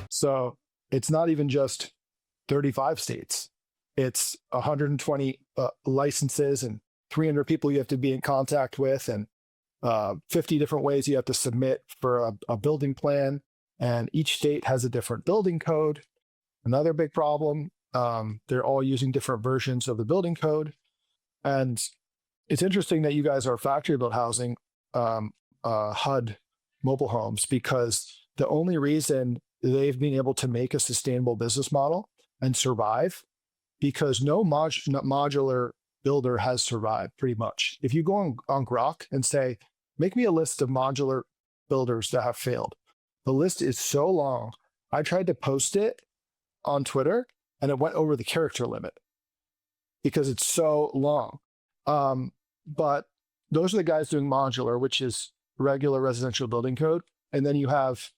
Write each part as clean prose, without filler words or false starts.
So it's not even just 35 states. It's 120 licenses and 300 people you have to be in contact with, and 50 different ways you have to submit for a building plan. And each state has a different building code. Another big problem, they're all using different versions of the building code. And it's interesting that you guys are factory built housing, HUD mobile homes, because the only reason they've been able to make a sustainable business model and survive, because no modular builder has survived pretty much. If you go on Grok and say, make me a list of modular builders that have failed, the list is so long. I tried to post it on Twitter and it went over the character limit because it's so long. But those are the guys doing modular, which is regular residential building code. And then you have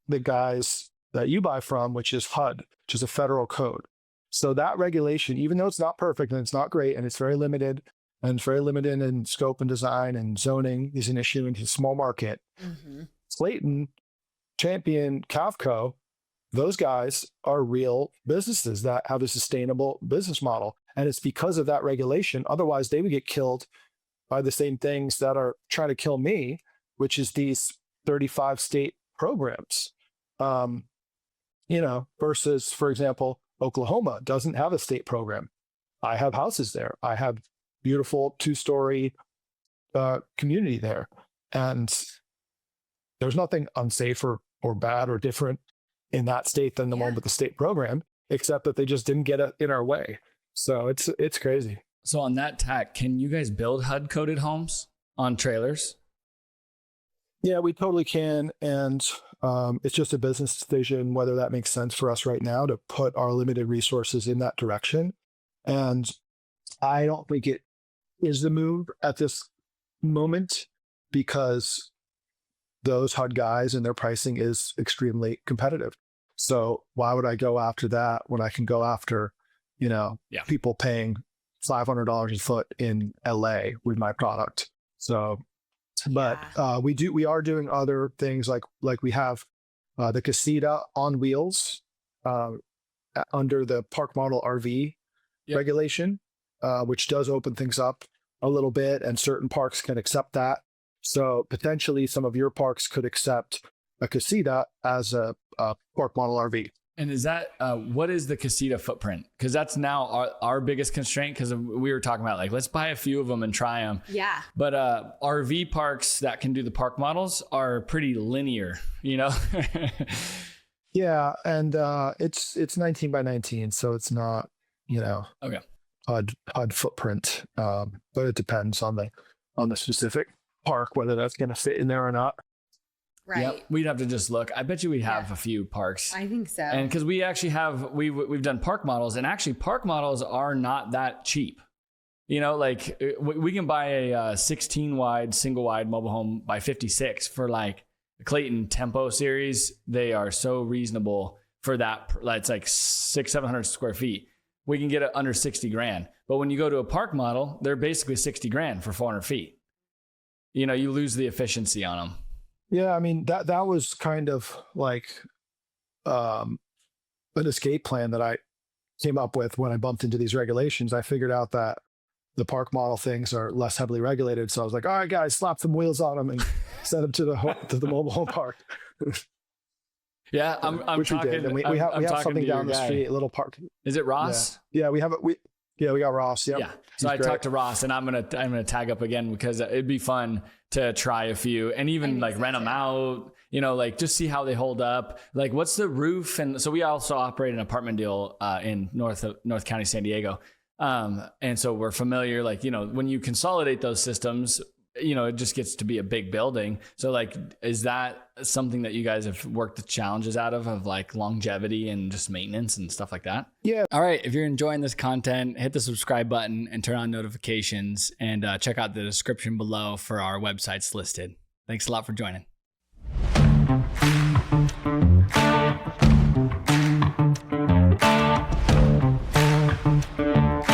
the guys that you buy from, which is HUD, which is a federal code. So that regulation, even though it's not perfect and it's not great and it's very limited in scope and design and zoning, is an issue in his small market. Mm-hmm. Clayton, Champion, Cavco, those guys are real businesses that have a sustainable business model. And it's because of that regulation. Otherwise, they would get killed by the same things that are trying to kill me, which is these 35 state programs. Versus, for example, Oklahoma doesn't have a state program. I have houses there. I have beautiful 2-story community there. And there's nothing unsafe or bad or different in that state than the one with the state program, except that they just didn't get in our way. So it's crazy. So on that tack, can you guys build HUD-coded homes on trailers? Yeah, we totally can. And it's just a business decision whether that makes sense for us right now to put our limited resources in that direction. And I don't think it is the move at this moment, because those HUD guys and their pricing is extremely competitive. So why would I go after that when I can go after, people paying $500 a foot in LA with my product? So, but we are doing other things like we have the Casita on wheels under the park model RV regulation, which does open things up a little bit, and certain parks can accept that. So potentially some of your parks could accept a Casita as a park model RV. And is that, what is the Casita footprint? Because that's now our biggest constraint, because we were talking about let's buy a few of them and try them. Yeah. But RV parks that can do the park models are pretty linear, Yeah. And it's 19 by 19. So it's not, okay. HUD footprint. But it depends on the specific park, whether that's going to fit in there or not. Right. Yep. We'd have to just look. I bet you we have a few parks. I think so. And because we actually we've done park models, and actually park models are not that cheap. We can buy a 16 wide, single wide mobile home by 56 for the Clayton Tempo series. They are so reasonable for that. It's like 600-700 square feet. We can get it under 60 grand. But when you go to a park model, they're basically 60 grand for 400 feet. You lose the efficiency on them. Yeah, I mean, that was kind of like an escape plan that I came up with when I bumped into these regulations. I figured out that the park model things are less heavily regulated. So I was like, all right, guys, slap some wheels on them and send them to the mobile home park. Yeah, I'm which talking. We did. And we have something down the street, a little park. Is it Ross? Yeah, we have it. We got Ross. Yep. Yeah. So I talked to Ross, and I'm gonna tag up again, because it'd be fun to try a few and even rent them out. Just see how they hold up. What's the roof? And so we also operate an apartment deal in North County, San Diego, and so we're familiar. When you consolidate those systems, it just gets to be a big building. So is that something that you guys have worked the challenges out of longevity and just maintenance and stuff like that? Yeah. All right. If you're enjoying this content, hit the subscribe button and turn on notifications, and check out the description below for our websites listed. Thanks a lot for joining. you.